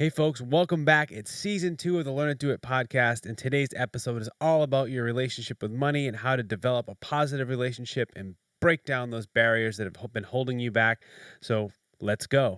Hey folks, welcome back. It's season 2 of the Learn It Do It podcast, and today's episode is all about your relationship with money and how to develop a positive relationship and break down those barriers that have been holding you back. So let's go.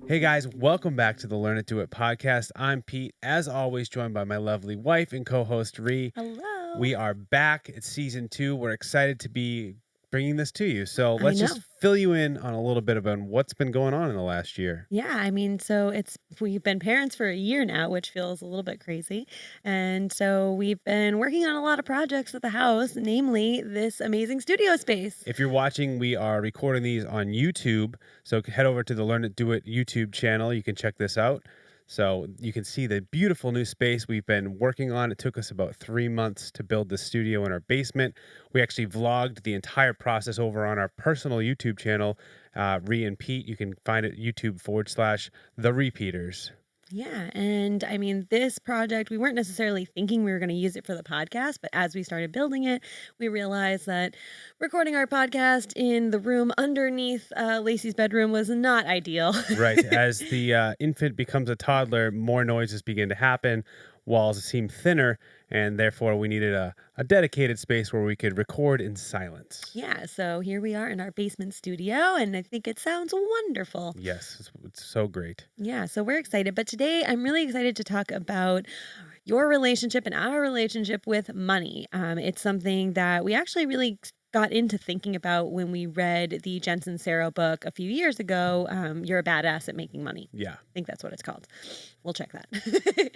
Hey guys, welcome back to the Learn It Do It podcast. I'm Pete, as always, joined by my lovely wife and co-host Ree. Hello. We are back. It's season 2. We're excited to be bringing this to you. So I let's know. just fill you in on a little bit about what's been going on in the last year. Yeah, so we've been parents for a year now, which feels a little bit crazy. And so we've been working on a lot of projects at the house, namely this amazing studio space. If you're watching, we are recording these on YouTube. So head over to the Learn It Do It YouTube channel. You can check this out. So you can see the beautiful new space we've been working on. It took us about 3 months to build the studio in our basement. We actually vlogged the entire process over on our personal YouTube channel, Ree and Pete. You can find it YouTube.com/The Repeaters. Yeah. And this project, we weren't necessarily thinking we were going to use it for the podcast, but as we started building it, we realized that recording our podcast in the room underneath Lacey's bedroom was not ideal. Right. As the infant becomes a toddler, more noises begin to happen. Walls seem thinner, and therefore we needed a dedicated space where we could record in silence. Yeah. So here we are in our basement studio, and I think it sounds wonderful. Yes, it's so great. Yeah, so we're excited. But today I'm really excited to talk about your relationship and our relationship with money. It's something that we actually really got into thinking about when we read the Jen Sincero book a few years ago, You're a Badass at Making Money. Yeah. I think that's what it's called. We'll check that.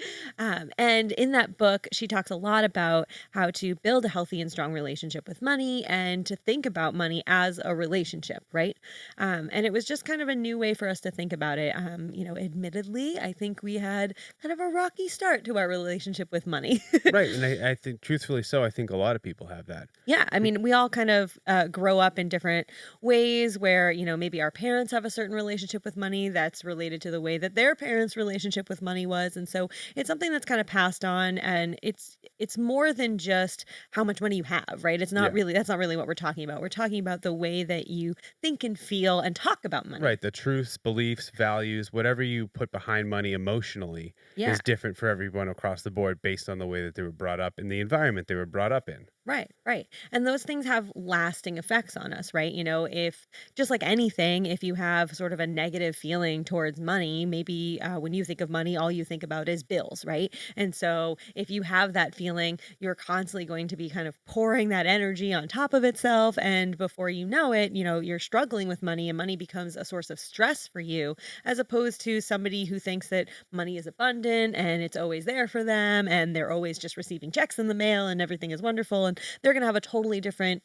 And in that book, she talks a lot about how to build a healthy and strong relationship with money and to think about money as a relationship, right? And it was just kind of a new way for us to think about it. Admittedly, I think we had kind of a rocky start to our relationship with money. Right. And I think, truthfully so, I think a lot of people have that. Yeah, we all kind of grow up in different ways where, maybe our parents have a certain relationship with money that's related to the way that their parents' relationship with money was. And so it's something that's kind of passed on, and it's more than just how much money you have, right? It's not really, that's not really what we're talking about. We're talking about the way that you think and feel and talk about money. Right. The truths, beliefs, values, whatever you put behind money emotionally is different for everyone across the board based on the way that they were brought up in the environment they were brought up in. Right. And those things have lasting effects on us, right? If just like anything, if you have sort of a negative feeling towards money, maybe when you think of money, all you think about is bills, right? And so if you have that feeling, you're constantly going to be kind of pouring that energy on top of itself. And before you know it, you're struggling with money, and money becomes a source of stress for you, as opposed to somebody who thinks that money is abundant and it's always there for them, and they're always just receiving checks in the mail and everything is wonderful. And they're going to have a totally different,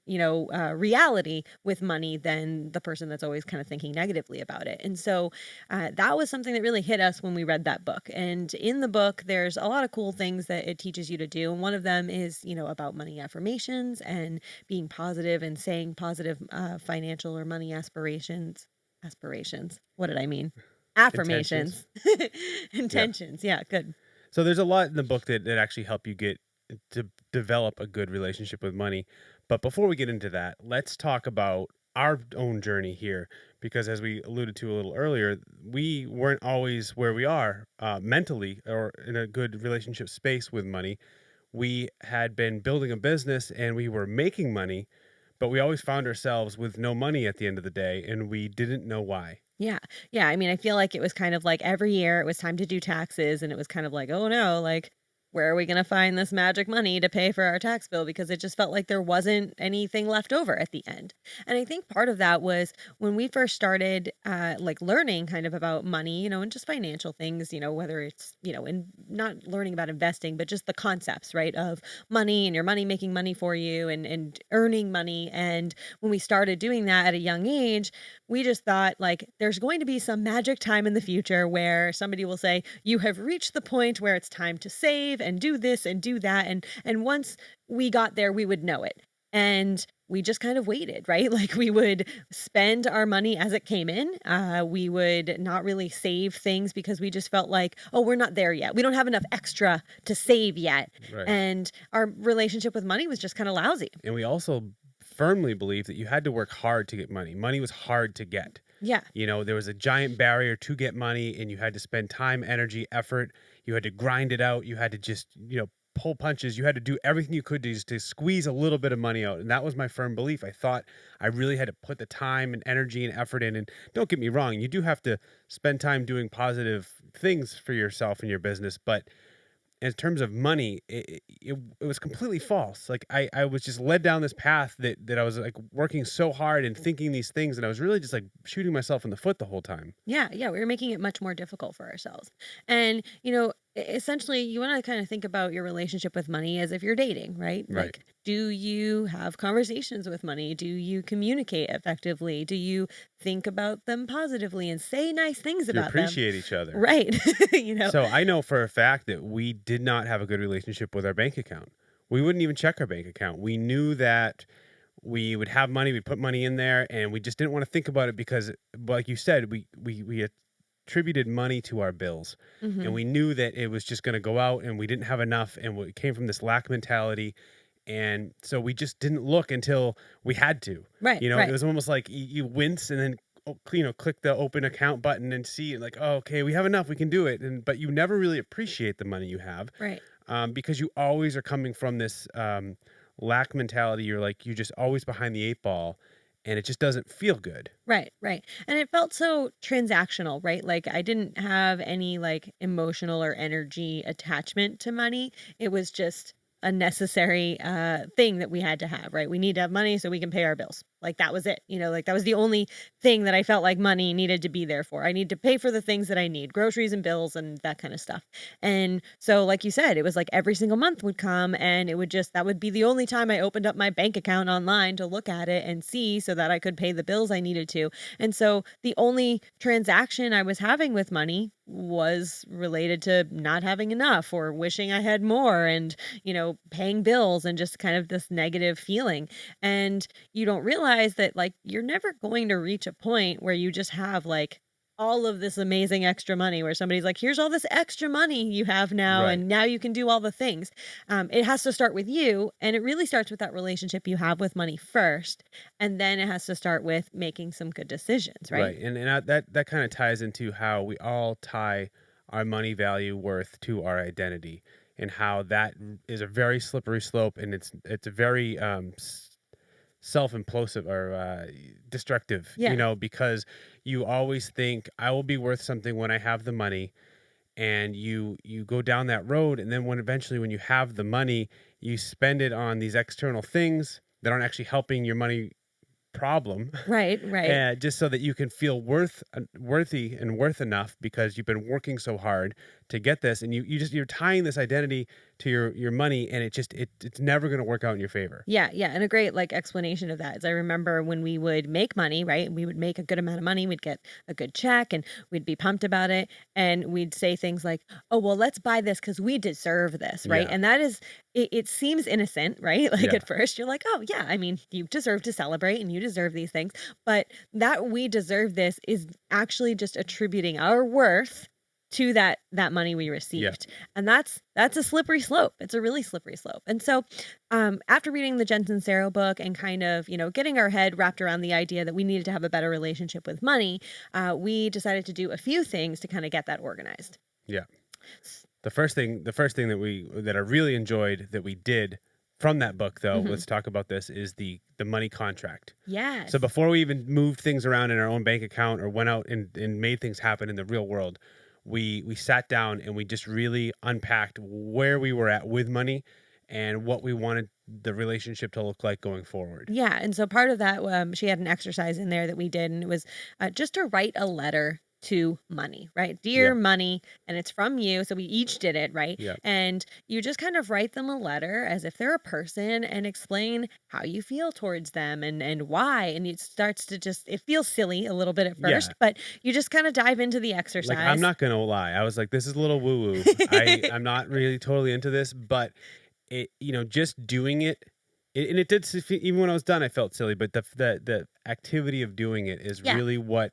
reality with money than the person that's always kind of thinking negatively about it. And so that was something that really hit us when we read that book. And in the book, there's a lot of cool things that it teaches you to do. And one of them is, about money affirmations and being positive and saying positive financial or money aspirations. What did I mean? Affirmations. Intentions. Yeah, good. So there's a lot in the book that actually help you get to develop a good relationship with money. But before we get into that, let's talk about our own journey here, because as we alluded to a little earlier, we weren't always where we are mentally or in a good relationship space with money. We had been building a business and we were making money, but we always found ourselves with no money at the end of the day, and we didn't know why. Yeah. Yeah. I feel like it was kind of like every year it was time to do taxes, and it was kind of like, oh no, like, where are we going to find this magic money to pay for our tax bill? Because it just felt like there wasn't anything left over at the end. And I think part of that was when we first started learning kind of about money, and just financial things, whether it's, and not learning about investing, but just the concepts, right, of money and your money making money for you and earning money. And when we started doing that at a young age, we just thought like there's going to be some magic time in the future where somebody will say, you have reached the point where it's time to save and do this and do that. And once we got there, we would know it. And we just kind of waited, right? Like we would spend our money as it came in. We would not really save things because we just felt like, oh, we're not there yet. We don't have enough extra to save yet. Right. And our relationship with money was just kind of lousy. And we also firmly believed that you had to work hard to get money. Money was hard to get. Yeah. There was a giant barrier to get money, and you had to spend time, energy, effort. You had to grind it out. You had to just, pull punches. You had to do everything you could to just to squeeze a little bit of money out. And that was my firm belief. I thought I really had to put the time and energy and effort in. And don't get me wrong, you do have to spend time doing positive things for yourself and your business. But in terms of money, it was completely false. Like I was just led down this path that I was like working so hard and thinking these things, and I was really just like shooting myself in the foot the whole time. Yeah, yeah, we were making it much more difficult for ourselves. And, essentially, you want to kind of think about your relationship with money as if you're dating, right? Right. Like, do you have conversations with money? Do you communicate effectively? Do you think about them positively and say nice things You about them? appreciate each other. Right. you know, So I know for a fact that we did not have a good relationship with our bank account. We wouldn't even check our bank account. We knew that we would have money, we'd put money in there, and we just didn't want to think about it because, like you said, we attributed money to our bills, and hmm we knew that it was just going to go out, and we didn't have enough, and we came from this lack mentality, and so we just didn't look until we had to. Right, It right, was almost like you wince and then click the open account button and see like, oh, okay, we have enough, we can do it, and but you never really appreciate the money you have, right. because you always are coming from this lack mentality. You're just always behind the eight ball, and it just doesn't feel good. Right, right. And it felt so transactional, right? Like I didn't have any like emotional or energy attachment to money. It was just a necessary thing that we had to have, right? We need to have money so we can pay our bills. Like that was it. Like that was the only thing that I felt like money needed to be there for. I need to pay for the things that I need, groceries and bills and that kind of stuff. And so like you said, it was like every single month would come and it would just that would be the only time I opened up my bank account online to look at it and see so that I could pay the bills I needed to. And so the only transaction I was having with money was related to not having enough or wishing I had more and, paying bills and just kind of this negative feeling. And you don't realize that like you're never going to reach a point where you just have like all of this amazing extra money where somebody's like, here's all this extra money you have now, Right. and now you can do all the things. It has to start with you. And it really starts with that relationship you have with money first. And then it has to start with making some good decisions, right? Right. That kind of ties into how we all tie our money value worth to our identity, and how that is a very slippery slope, and it's a very self-implosive or destructive, Yeah. because you always think I will be worth something when I have the money, and you go down that road, and then when you have the money, you spend it on these external things that aren't actually helping your money problem. Right. Right. Just so that you can feel worthy and worth enough because you've been working so hard to get this, and you're tying this identity to your money, and it's never going to work out in your favor. Yeah, yeah, and a great, like, explanation of that is I remember when we would make money, right? We would make a good amount of money, we'd get a good check, and we'd be pumped about it, and we'd say things like, "Oh, well, let's buy this because we deserve this," right? Yeah. And that is it seems innocent, right? Like, Yeah. at first, you're like, "Oh, yeah, I mean, you deserve to celebrate, and you deserve these things," but that "we deserve this" is actually just attributing our worth to that money we Yeah. received, and that's a slippery slope. It's a really slippery slope, and so after reading the Jen Sincero book and kind of, getting our head wrapped around the idea that we needed to have a better relationship with money, we decided to do a few things to kind of get that organized. Yeah. S- The first thing that I really enjoyed that we did from that book, though, mhm. let's talk about this, is the money contract. So Yes. before we even moved things around in our own bank account or went out and made things happen in the real world, we sat down and we just really unpacked where we were at with money and what we wanted the relationship to look like going forward. Yeah, and so part of that, she had an exercise in there that we did, and it was just to write a letter to money, right? Dear Yeah. money, and it's from you. So we each did it, right? Yeah. And you just kind of write them a letter as if they're a person and explain how you feel towards them and why. And it starts to just it feels silly a little bit at Yeah. first, but you just kind of dive into the Like, I'm exercise. not gonna lie. I was like, this is a little woo woo. I'm not really totally into this, but just doing and it did even when I was done, I felt silly, but the activity of doing it is Yeah. really what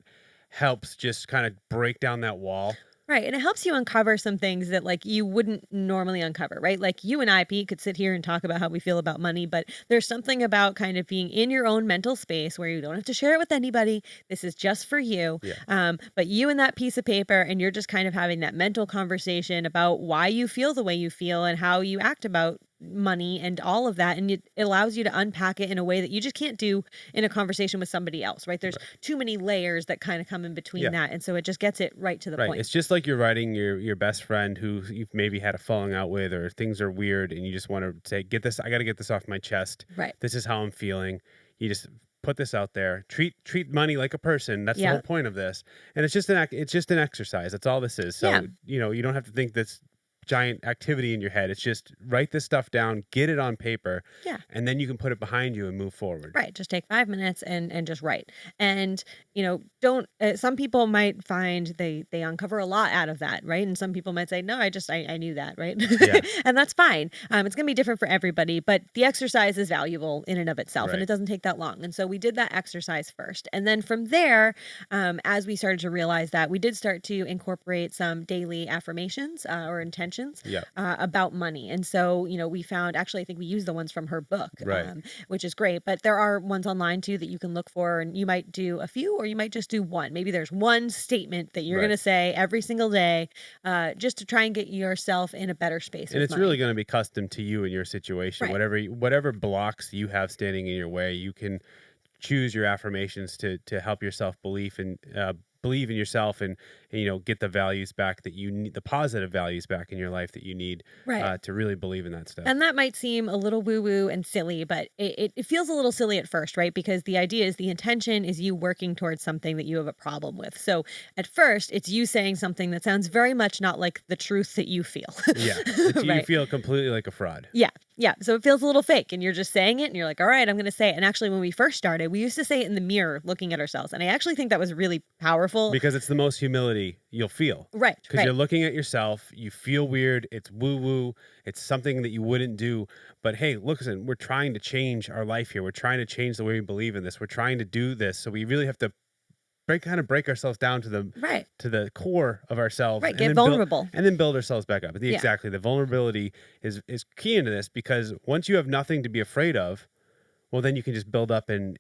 helps just kind of break down that wall. Right, and it helps you uncover some things that, like, you wouldn't normally uncover, right? Like, you and I, Pete, could sit here and talk about how we feel about money, but there's something about kind of being in your own mental space where you don't have to share it with anybody. This is just for you. Yeah. But you and that piece of paper, and you're just kind of having that mental conversation about why you feel the way you feel and how you act about money and all of that. And it allows you to unpack it in a way that you just can't do in a conversation with somebody else, right? There's Right. too many layers that kind of come in between Yeah. that. And so it just gets it right to the Right. point. It's just like you're writing your best friend who you've maybe had a falling out with, or things are weird and you just want to say, get this, I got to get this off my chest. Right. This is how I'm feeling. You just put this out there. Treat money like a person. That's the Yeah. whole point of this. And it's just an exercise. That's all this is. Yeah. So, you don't have to think this giant activity in your head. It's just write this stuff down, get it on paper, Yeah. and then you can put it behind you and move forward. Right. Just take 5 minutes and just write. And don't. Some people might find they uncover a lot out of that, right? And some people might say, no, I knew that, right? Yeah. And that's fine. It's gonna be different for everybody, but the exercise is valuable in and of itself, and Right. it doesn't take that long. And so we did that exercise first, and then from there, as we started to realize that, we did start to incorporate some daily affirmations or intentions Yeah. about money. And so, we found actually, I think we used the ones from her book, Right. which is great. But there are ones online too that you can look for, and you might do a few, or you might just do one. Maybe there's one statement that you're Right. going to say every single day, just to try and get yourself in a better space And with it's really money. going to be custom to you and your situation. Right. Whatever blocks you have standing in your way, you can choose your affirmations to help yourself believe in yourself, and get the values back that you need, the positive values back in your life that you need Right. to really believe in that stuff. And that might seem a little woo woo and silly, but it feels a little silly at first, right? Because the idea is the intention is you working towards something that you have a problem with. So at first, it's you saying something that sounds very much not like the truth that you feel. Yeah, you Right. feel completely like a fraud. Yeah. Yeah. So it feels a little fake, and you're just saying it and you're like, all right, I'm going to say it. And actually, when we first started, we used to say it in the mirror looking at ourselves. And I actually think that was really powerful. Because it's the most humility you'll feel. Right. Because Right. you're looking at yourself, you feel weird, it's woo woo, it's something that you wouldn't do. But hey, listen, we're trying to change our life here. We're trying to change the way we believe in this. We're trying to do this. So we really have to break ourselves down to the Right. core of ourselves, Right. and Get then vulnerable. build ourselves back up. Yeah. Exactly. The vulnerability is key into this, because once you have nothing to be afraid of, well, then you can just build up and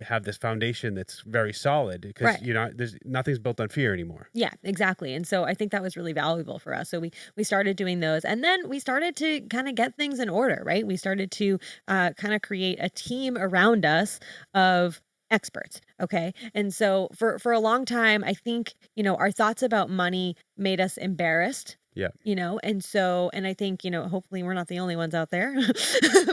have this foundation that's very solid, because Right. there's nothing's built on fear anymore. Yeah, exactly. And so I think that was really valuable for us. So we started doing those, and then we started to kind of get things in order, right? We started to kind of create a team around us of experts. Okay. And so for a long time, I think, our thoughts about money made us embarrassed. Yeah. And I think, hopefully we're not the only ones out there,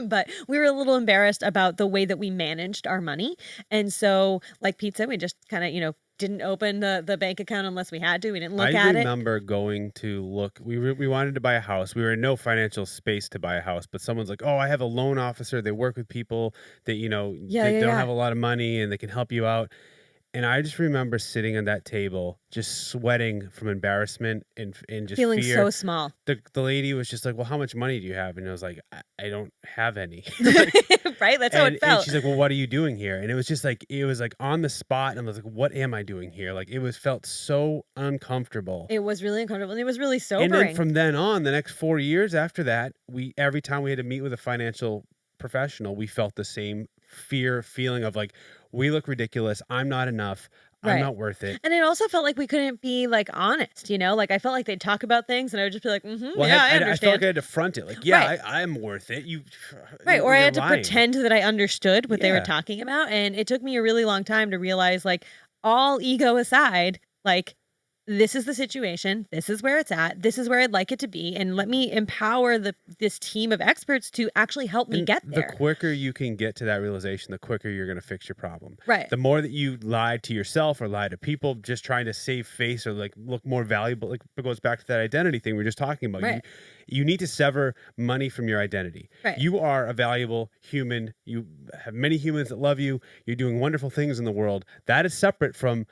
but we were a little embarrassed about the way that we managed our money. And so, like Pete said, we just kind of, didn't open the bank account unless we had to. We didn't look I at it. remember going to look. We wanted to buy a house. We were in no financial space to buy a house, but someone's like, "Oh, I have a loan officer. They work with people that Yeah, they yeah, don't yeah. have a lot of money, and they can help you out." And I just remember sitting at that table, just sweating from embarrassment and just Feeling fear. so small. The lady was just like, "Well, how much money do you have?" And I was like, "I don't have any." Right? That's how it And felt. she's like, "Well, what are you doing here?" And it was like on the spot, and I was like, "What am I doing here?" Like, felt so uncomfortable. It was really uncomfortable, and it was really And then sobering. from then on, the next 4 years after that, every time we had to meet with a financial professional, we felt the same feeling of like, we look ridiculous. I'm not enough. I'm Right. not worth it. And it also felt like we couldn't be, like, honest, Like, I felt like they'd talk about things, and I would just be like, "Mhm, Well, yeah, I I felt like understand." I had to front it. Like, yeah, Right. I'm worth it. Right, or I You're had to lying. pretend that I understood what they were Yeah. talking about, and it took me a really long time to realize, like, all ego aside, like, this is the situation, this is where it's at, this is where I'd like it to be, and let me empower this team of experts to actually help me And get the there. quicker you can get to that realization, the quicker you're going to fix your problem. Right. The more that you lie to yourself or lie to people, just trying to save face or like look more valuable, like it goes back to that identity thing we were just talking about. Right. You need to sever money from your identity. Right. You are a valuable human. You have many humans that love you. You're doing wonderful things in the world. That is separate from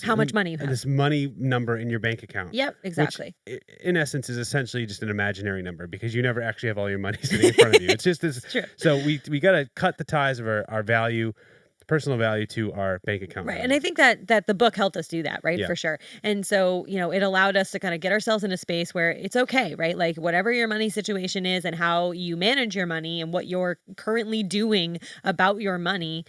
How much money you have. this money number in your bank account. Yep, exactly. Which in essence is essentially just an imaginary number, because you never actually have all your money sitting in front of you. It's just this. It's true. So we got to cut the ties of our value personal value to our bank account Right, and I value. think that the book helped us do that, right? Yeah. For sure. And so, it allowed us to kind of get ourselves in a space where it's okay, right? Like whatever your money situation is and how you manage your money and what you're currently doing about your money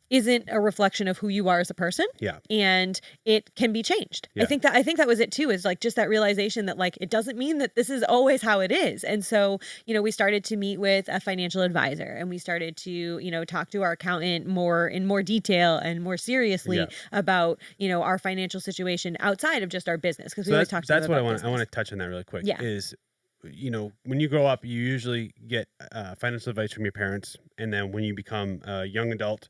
isn't a reflection of who you are as a person, Yeah. and it can be changed. I Yeah. think that I think that was it too, is like just that realization that like it doesn't mean that this is always how it is. And so, we started to meet with a financial advisor, and we started to, talk to our accountant more detail and more Yeah. seriously about, our financial situation outside of just our business, because we So always talk to them that's what about I want business. to touch on that really quick Yeah. is, when you grow up, you usually get financial advice from your parents, and then when you become a young adult,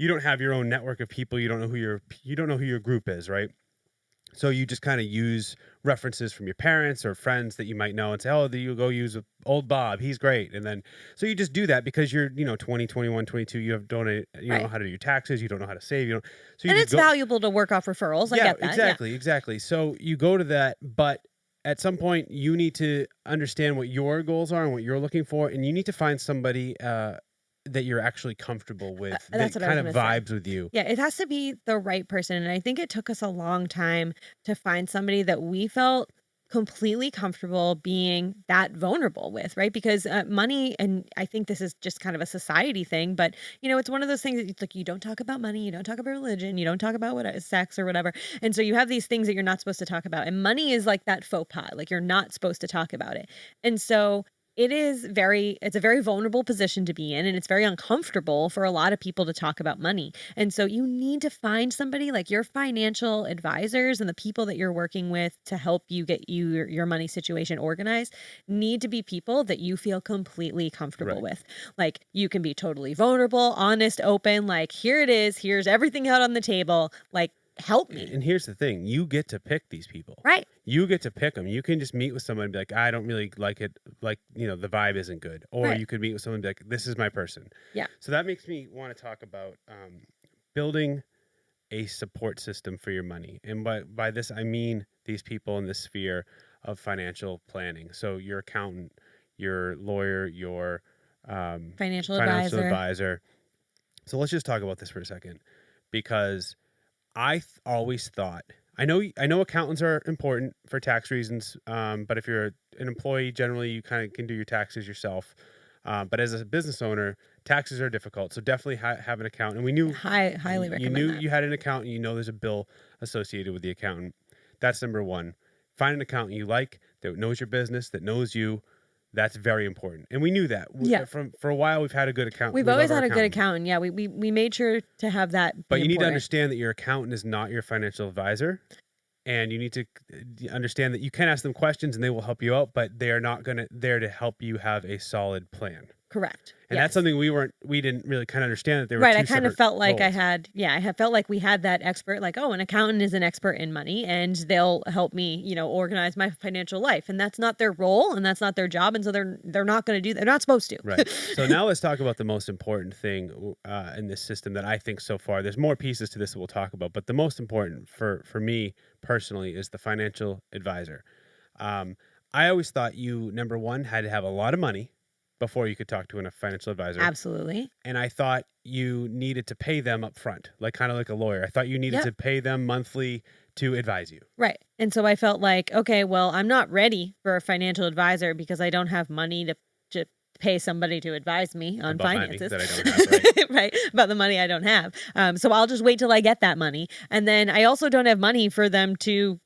you don't have your own network of people. You don't know who your group is, right? So you just kind of use references from your parents or friends that you might know and say, "Oh, you go use old Bob. He's great." And then so you just do that because you're, 20, 21, 22. You have don't you don't know Right. how to do your taxes, you don't know how to save, you don't. So you And just it's go. valuable to work off referrals. I Yeah, get that. Yeah. exactly, exactly. So you go to that, but at some point you need to understand what your goals are and what you're looking for, and you need to find somebody that you're actually comfortable with That's that what I was kind of gonna say. vibes with you. Yeah, it has to be the right person, and I think it took us a long time to find somebody that we felt completely comfortable being that vulnerable with, right? Because, money, and I think this is just kind of a society thing, but, it's one of those things that it's like, you don't talk about money, you don't talk about religion, you don't talk about sex or whatever, and so you have these things that you're not supposed to talk about, and money is like that faux pas, like, you're not supposed to talk about it, and so it's a very vulnerable position to be in, and it's very uncomfortable for a lot of people to talk about money. And so you need to find somebody like your financial advisors and the people that you're working with to help you get your money situation organized need to be people that you feel completely comfortable Right. with. Like you can be totally vulnerable, honest, open, like here it is, here's everything out on the table, like help me. And here's the thing, you get to pick these people. Right. You get to pick them. You can just meet with someone and be like, "I don't really like it, like, the vibe isn't good." Or Right. you could meet with someone and be like, "This is my person." Yeah. So that makes me want to talk about building a support system for your money. And by this I mean these people in the sphere of financial planning. So your accountant, your lawyer, your Financial financial advisor. advisor. So let's just talk about this for a second, because always thought, I know accountants are important for tax reasons, but if you're an employee, generally you kind of can do your taxes yourself. But as a business owner, taxes are difficult, so definitely have an accountant. And we knew Highly you recommend knew that. you had an accountant. There's a bill associated with the accountant. That's number one. Find an accountant you like, that knows your business, that knows you. That's very important, and we knew that Yeah. from for a while. We've had a good accountant. We've We love always our had a good accountant. accountant. Yeah, we made sure to have that be But you need to important. understand that your accountant is not your financial advisor, and you need to understand that you can ask them questions and they will help you out, but they are not going to there to help you have a solid plan. Correct. And that's Yes. something we didn't really kind of understand, that there were Right, I two kind of separate felt like roles. I had felt like we had that expert, like, oh, an accountant is an expert in money and they'll help me, organize my financial life. And that's not their role and that's not their job. And so they're not going to do that. They're not supposed Right. to. So now let's talk about the most important thing in this system that I think so far. There's more pieces to this that we'll talk about, but the most important for me personally is the financial advisor. Um, I always thought you, number one, had to have a lot of money before you could talk to a financial advisor. Absolutely. And I thought you needed to pay them up front, like kind of like a lawyer. I thought you needed Yep. to pay them monthly to advise you Right. And so I felt like, okay, well, I'm not ready for a financial advisor because I don't have money to pay somebody to advise me on about money finances. that I don't have, right? Right. About the money I don't have. So I'll just wait till I get that money. And then I also don't have money for them to,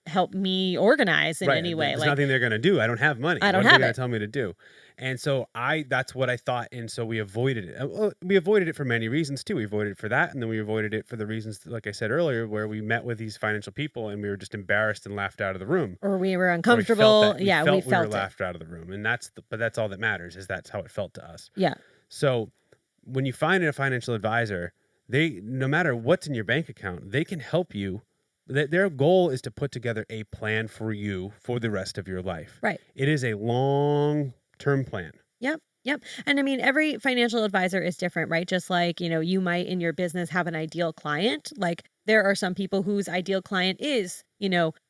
help me organize in Right. any way. There's Like nothing they're going to do. I don't have money. I don't What are they have going it. to tell me to do? And so that's what I thought. And so we avoided it. Well, we avoided it for many reasons too. We avoided it for that. And then we avoided it for the reasons, like I said earlier, where we met with these financial people and we were just embarrassed and laughed out of the room. Or we were Or we felt uncomfortable. that Yeah, we we were felt it. laughed out of the room. And but that's all that matters, is that's how it felt to us. Yeah. So when you find a financial advisor, no matter what's in your bank account, they can help you. Their goal is to put together a plan for you for the rest of your life. Right. It is a long-term plan. Yep. Yep. And I mean, every financial advisor is different, right? Just like, you might in your business have an ideal client. Like there are some people whose ideal client is,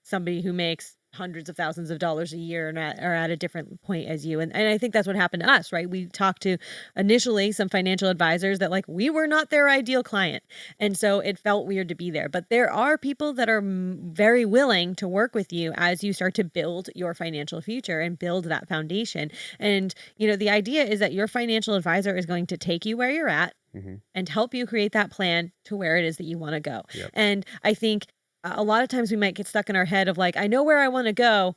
somebody who makes hundreds of thousands of dollars a year and are at a different point as you. And I think that's what happened to us, right? We talked to initially some financial advisors that like we were not their ideal client. And so it felt weird to be there. But there are people that are very willing to work with you as you start to build your financial future and build that foundation. And, the idea is that your financial advisor is going to take you where you're at Mhm. and help you create that plan to where it is that you want to go. Yep. And I think a lot of times we might get stuck in our head of like, I know where I want to go,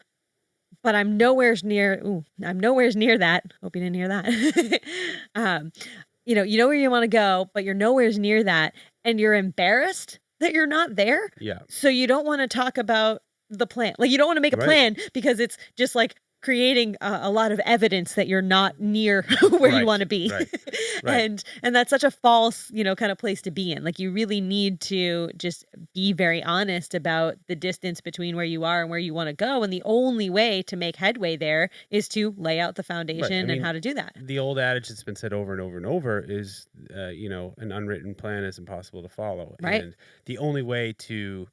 but I'm nowhere's near that. Hope you didn't hear that. um, you know where you want to go, but you're nowhere's near that. And you're embarrassed that you're not there. Yeah. So you don't want to talk about the plan. Like you don't want to make a Right. plan because it's just like creating a lot of evidence that you're not near where you Right. want to be. Right. Right. And that's such a false, kind of place to be in. Like you really need to just be very honest about the distance between where you are and where you want to go. And the only way to make headway there is to lay out the Right. I foundation and mean, how to do that. the old adage that's been said over and over and over is, an unwritten plan is impossible to follow. Right. And the only way to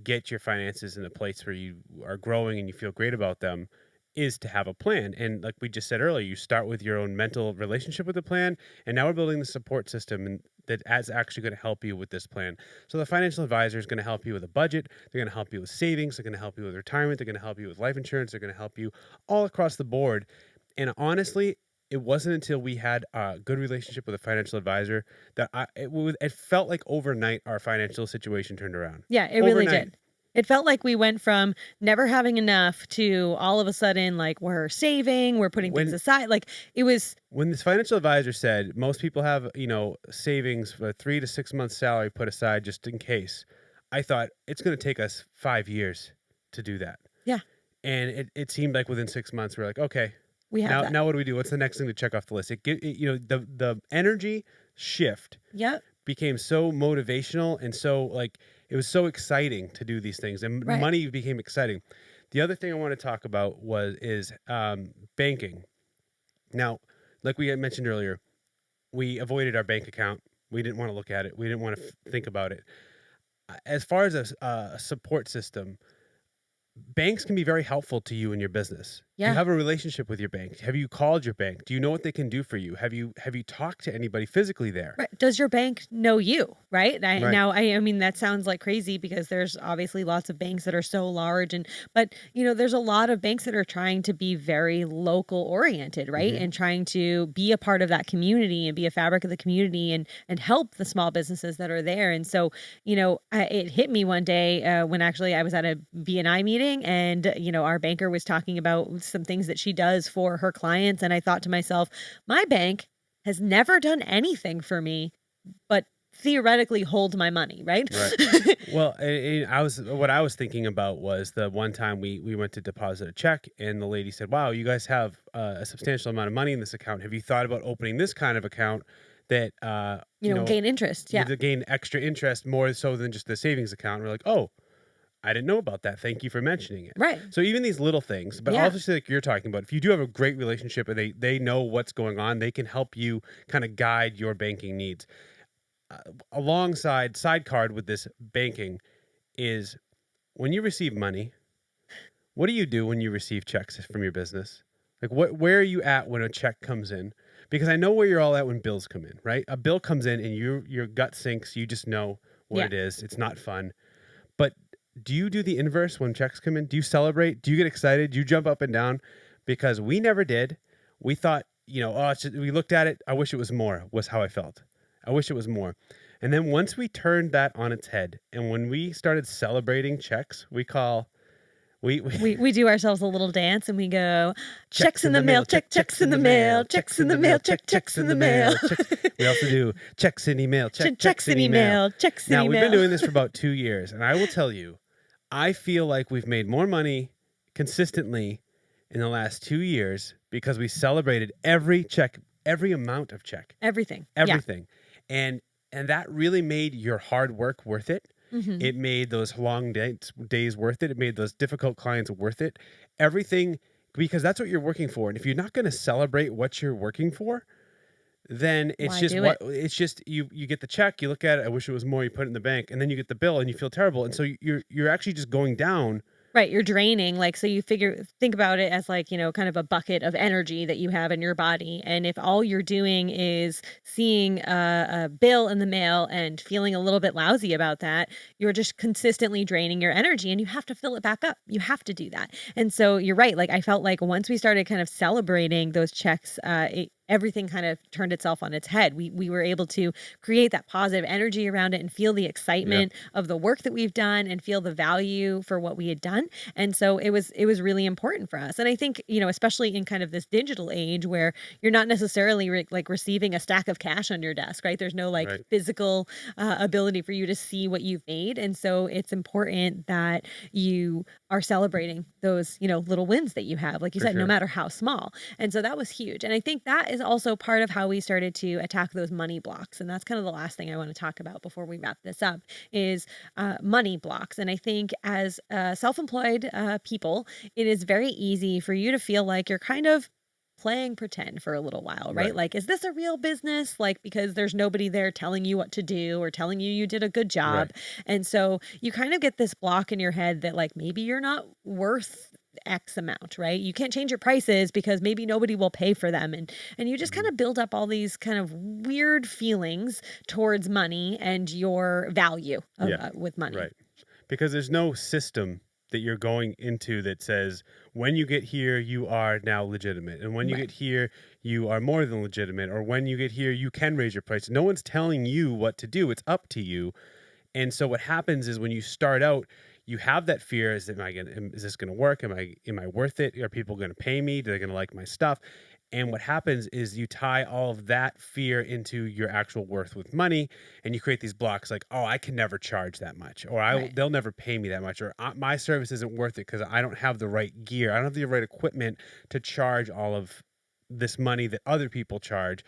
get your finances in a place where you are growing and you feel great about them is to have a plan. And like we just said earlier, you start with your own mental relationship with the plan, and now we're building the support system and that is actually going to help you with this plan. So the financial advisor is going to help you with a budget, they're going to help you with savings, they're going to help you with retirement, they're going to help you with life insurance, they're going to help you all across the board. And honestly, it wasn't until we had a good relationship with a financial advisor that it felt like overnight our financial situation turned around. Yeah, it really Overnight. did. It felt like we went from never having enough to all of a sudden, like, we're saving, we're putting things When aside. Like, it was, When this financial advisor said most people have, savings for 3 to 6 months salary put aside just in case, I thought it's going to take us 5 years to do that. yeah, And it seemed like within 6 months, we're like, okay, we have now, that. now what do we do? What's the next thing to check off the list? The energy shift Yep. became so motivational and so like, it was so exciting to do these things and Right. money became exciting. The other thing I want to talk about is banking. Now, like we had mentioned earlier, we avoided our bank account. We didn't want to look at it. We didn't want to think about it. As far as a support system, banks can be very helpful to you in your business. Do you Yeah. have a relationship with your bank? Have you called your bank? Do you know what they can do for you? Have you talked to anybody physically there? Right. Does your bank know you? Right. Right. I mean, that sounds like crazy because there's obviously lots of banks that are so large but there's a lot of banks that are trying to be very local oriented, right? Hmm. And trying to be a part of that community and be a fabric of the community and help the small businesses that are there. And so, it hit me one day when actually I was at a BNI meeting and, our banker was talking about some things that she does for her clients. And I thought to myself, my bank has never done anything for me but theoretically hold my money, right? Right. Well, what I was thinking about was the one time we went to deposit a check, and the lady said, "Wow, you guys have a substantial amount of money in this account. Have you thought about opening this kind of account that Gain interest. Yeah. to gain extra interest more so than just the savings account?" And we're like, "Oh, I didn't know about that. Thank you for mentioning it." Right. So even these little things, but Yeah. obviously, like you're talking about, if you do have a great relationship and they know what's going on, they can help you kind of guide your banking needs. Alongside side card with this banking is when you receive money, what do you do when you receive checks from your business? Like where are you at when a check comes in? Because I know where you're all at when bills come in, right? A bill comes in and your gut sinks, you just know what Yeah. it is. It's not fun. But do you do the inverse when checks come in? Do you celebrate? Do you get excited? Do you jump up and down? Because we never did. We thought, oh, we looked at it. I wish it was more, was how I felt. I wish it was more. And then once we turned that on its head, and when we started celebrating checks, we We do ourselves a little dance and we go, checks checks in in the the mail, mail, checks in the mail, checks in the mail, checks in the mail. We also do checks in email, Checks in email, checks in Now, we've been email. doing this for about 2 years, and I will tell you, I feel like we've made more money consistently in the last 2 years because we celebrated every check, every amount of check, Everything. Yeah. everything. And that really made your hard work worth it. Hmm. It made those long days worth it. It made those difficult clients worth it. Everything, because that's what you're working for. And if you're not going to celebrate what you're working for, then it's Why just do it? you get the check, you look at it, I wish it was more, you put it in the bank, and then you get the bill and you feel terrible. And so you're actually just going down Right, you're draining, like, so you think about it as like, kind of a bucket of energy that you have in your body, and if all you're doing is seeing a bill in the mail and feeling a little bit lousy about that, you're just consistently draining your energy and you have to fill it back up. You have to do that. And so you're right, like, I felt like once we started kind of celebrating those checks, everything kind of turned itself on its head. We were able to create that positive energy around it and feel the Yep. excitement of the work that we've done and feel the value for what we had done. And so it was really important for us. And I think, especially in kind of this digital age where you're not necessarily like receiving a stack of cash on your desk, right? There's no like Right. physical ability for you to see what you've made. And so it's important that you are celebrating those, little wins that you have, like you For said, no sure. matter how small. And so that was huge. And I think that is also part of how we started to attack those money blocks. And that's kind of the last thing I want to talk about before we wrap this up is money blocks. And I think as self employed people, it is very easy for you to feel like you're kind of playing pretend for a little while, right? Right. Like, is this a real business? Like, because there's nobody there telling you what to do or telling you you did a good job. Right. And so you kind of get this block in your head that, like, maybe you're not worth X amount, right? You can't change your prices because maybe nobody will pay for them. And you just kind Mhm. of build up all these kind of weird feelings towards money and your value of, Yeah. with money. Right. Because there's no system that you're going into that says when you get here you are now legitimate, and when you Right. get here you are more than legitimate, or when you get here you can raise your price. No one's telling you what to do. It's up to you. And so what happens is when you start out, you have that fear: is this going to work? Am I worth it? Are people going to pay me? Are they going to like my stuff? And what happens is you tie all of that fear into your actual worth with money, and you create these blocks like, oh, I can never charge that much, or Right. they'll never pay me that much, or my service isn't worth it because I don't have the right gear, I don't have the right equipment to charge all of this money that other people charge.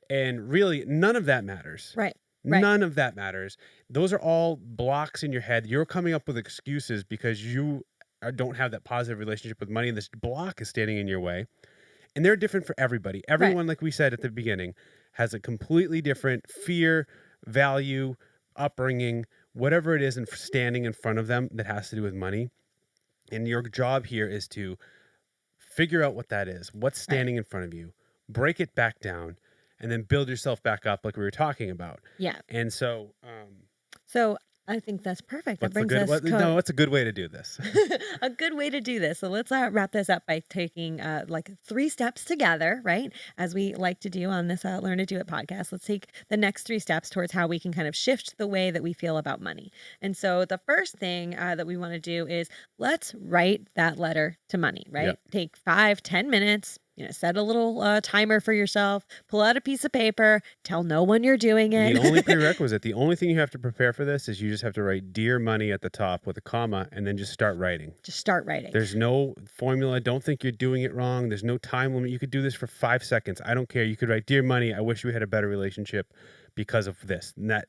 And really, none of that matters. Right. Right. None of that matters. Those are all blocks in your head. You're coming up with excuses because you don't have that positive relationship with money, and this block is standing in your way. And they're different for everybody. Right. Everyone, like we said at the beginning, has a completely different fear, value, upbringing, whatever it is, and standing in front of them that has to do with money. And your job here is to figure out what that is, what's Right. standing in front of you, break it back down, and then build yourself back up like we were talking about. Yeah. And so, So I think that's perfect. That what's the brings good? us What? No, what's a good way to do this? a good way to do this. So let's wrap this up by taking like three steps together, right? As we like to do on this Learn to Do It podcast. Let's take the next three steps towards how we can kind of shift the way that we feel about money. And so the first thing that we want to do is let's write that letter to money, Yep. right? Take 5-10 minutes. Set a little timer for yourself, pull out a piece of paper, tell no one you're doing The only it. prerequisite, the only thing you have to prepare for this is you just have to write "Dear Money" at the top with a comma, and then just start writing. Just start writing. There's no formula. Don't think you're doing it wrong. There's no time limit. You could do this for 5 seconds. I don't care. You could write, "Dear Money, I wish we had a better relationship because of this." And that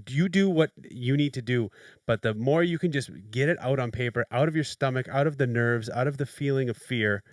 you do what you need to do, but the more you can just get it out on paper, out of your stomach, out of the nerves, out of the feeling of fear,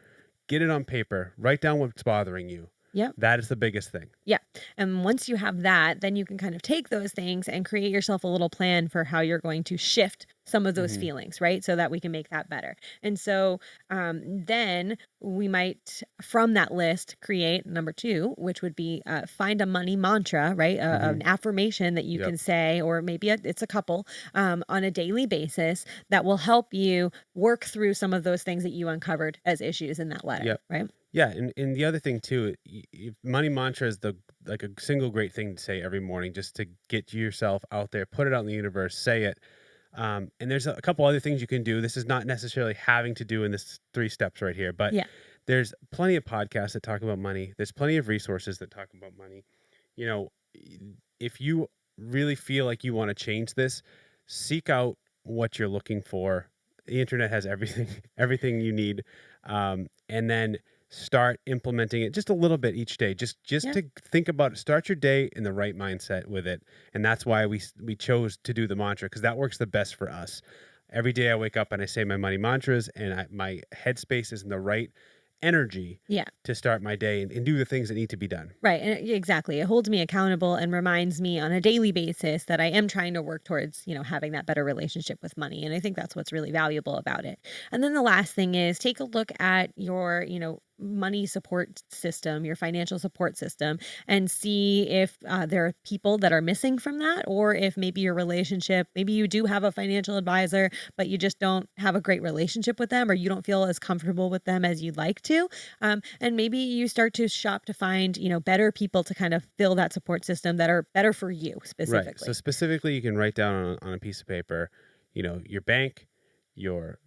get it on paper. Write down what's bothering you. Yep. That is the biggest thing. Yeah. And once you have that, then you can kind of take those things and create yourself a little plan for how you're going to shift some of those Mhm. feelings, right? So that we can make that better. And so then we might, from that list, create number two, which would be find a money mantra, right? An Mhm. affirmation that you Yep. can say, or maybe it's a couple on a daily basis that will help you work through some of those things that you uncovered as issues in that letter, Yep. right? Yeah, and the other thing too, money mantra is the like a single great thing to say every morning, just to get yourself out there, put it out in the universe, say it. And there's a couple other things you can do. This is not necessarily having to do in this three steps right here, but Yeah. there's plenty of podcasts that talk about money. There's plenty of resources that talk about money. You know, if you really feel like you want to change this, seek out what you're looking for. The internet has everything, everything you need, and then start implementing it just a little bit each day. Just Yeah. to think about it. Start your day in the right mindset with it, and that's why we chose to do the mantra, because that works the best for us. Every day I wake up and I say my money mantras, and my headspace is in the right energy Yeah. to start my day and do the things that need to be done. Right, and exactly. It holds me accountable and reminds me on a daily basis that I am trying to work towards, having that better relationship with money. And I think that's what's really valuable about it. And then the last thing is take a look at your, money support system, your financial support system, and see if there are people that are missing from that, or if maybe your relationship, maybe you do have a financial advisor, but you just don't have a great relationship with them, or you don't feel as comfortable with them as you'd like to. And maybe you start to shop to find, better people to kind of fill that support system that are better for you Right. So specifically. specifically, you can write down on a piece of paper, your bank, your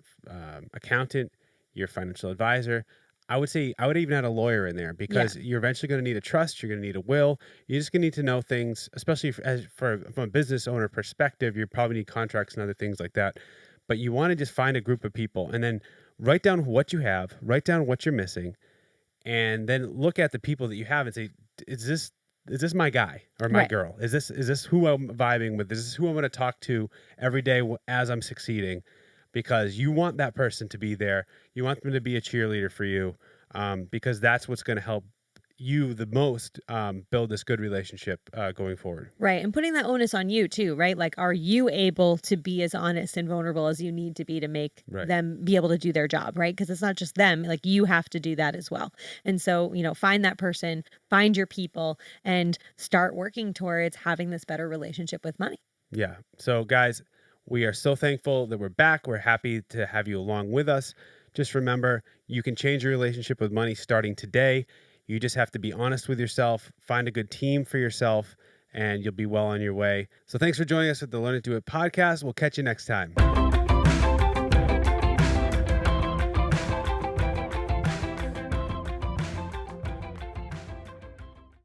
accountant, your financial advisor. I would say I would even add a lawyer in there Yeah. because you're eventually going to need a trust. You're going to need a will. You're just going to need to know things, especially from a business owner perspective. You probably need contracts and other things like that. But you want to just find a group of people and then write down what you have, write down what you're missing, and then look at the people that you have and say, is this my guy or my Right. girl? Is this who I'm vibing with? Is this who I'm going to talk to every day as I'm succeeding? Because you want that person to be there. You want them to be a cheerleader for you, because that's what's going to help you the most, build this good relationship going forward. Right. And putting that onus on you too, right? Like, are you able to be as honest and vulnerable as you need to be to make Right. them be able to do their job, right? Because it's not just them, like, you have to do that as well. And so, find that person, find your people, and start working towards having this better relationship with money. Yeah. So, guys, we are so thankful that we're back. We're happy to have you along with us. Just remember, you can change your relationship with money starting today. You just have to be honest with yourself, find a good team for yourself, and you'll be well on your way. So, thanks for joining us with the Learn It Do It podcast. We'll catch you next time.